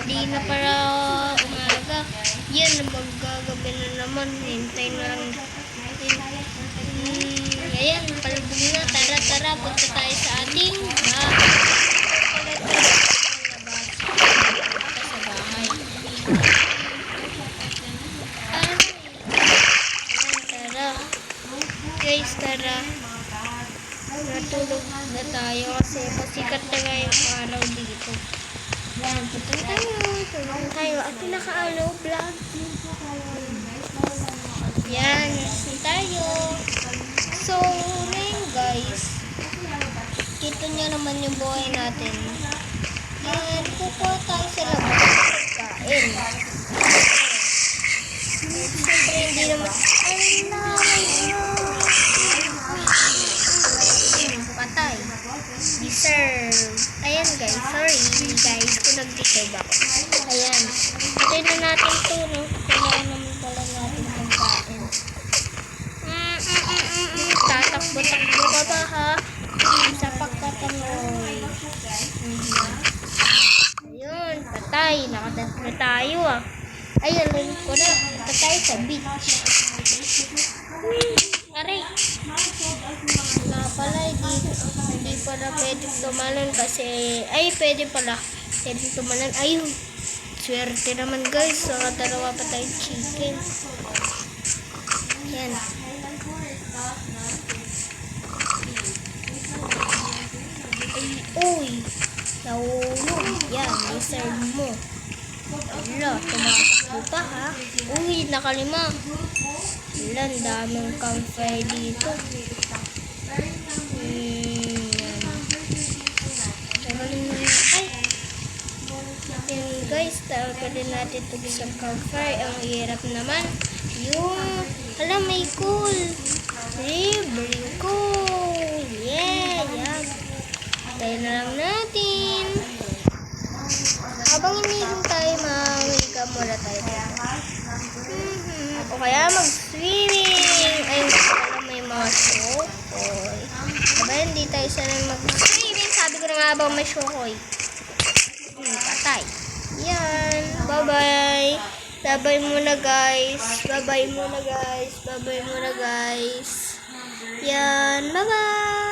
Hindi na para umaga. Yan, maggagabi na naman. Hintay na lang. Ayan, palubog na. Tara, tara. Punta tayo sa ating guys, tara. Natulog na tayo kasi pasikat na nga yung araw dito. Tulog tayo. Tulog tayo. At pinaka-ano, vlog. Yan. Tayo. So, ngayon guys, kita nyo naman yung buhay natin. Yan. Kukuha tayo sa labas. Kain. Siyempre, hindi naman. Patay. Deserve. Ayan guys. Sorry guys kung nag-deserve ako. Ayan. Patay na natin to, no? Kailangan naman pala natin ng kain. Tatakbo-takbo ka ba, ha? Sa pagkatangoy. Ayun. Patay. Nakatatlo tayo, ah. Ayun. Ko na. Patay sa beach. Aray. Nga pala, hindi pala pwede tumalon kasi, ay, pwede pala. Pwede tumalon. Ayun. Swerte naman guys. Dalawa pa tayong chicken. Yan. Ay, uy. Nahulog. Yan. Deserve mo. Wala. Tumatakbo pa, ha? Uy, nakalima. Ilan, daming campfire dito. Yan guys, tawagin natin ito sa campfire. Ang hirap naman. Yung, alam, may cool. Very cool. Yeah, yan. Tayo na lang natin. Habang inihin tayo, mamika muna tayo. O kaya mag-swimming. Ayun, pala may mga shokoy. Diba, hindi tayo sanay mag-swimming. Sabi ko na nga ba may shokoy. Patay. Yan. Bye-bye. Bye-bye muna guys. Bye-bye muna guys. Bye-bye muna guys. Yan. Bye-bye.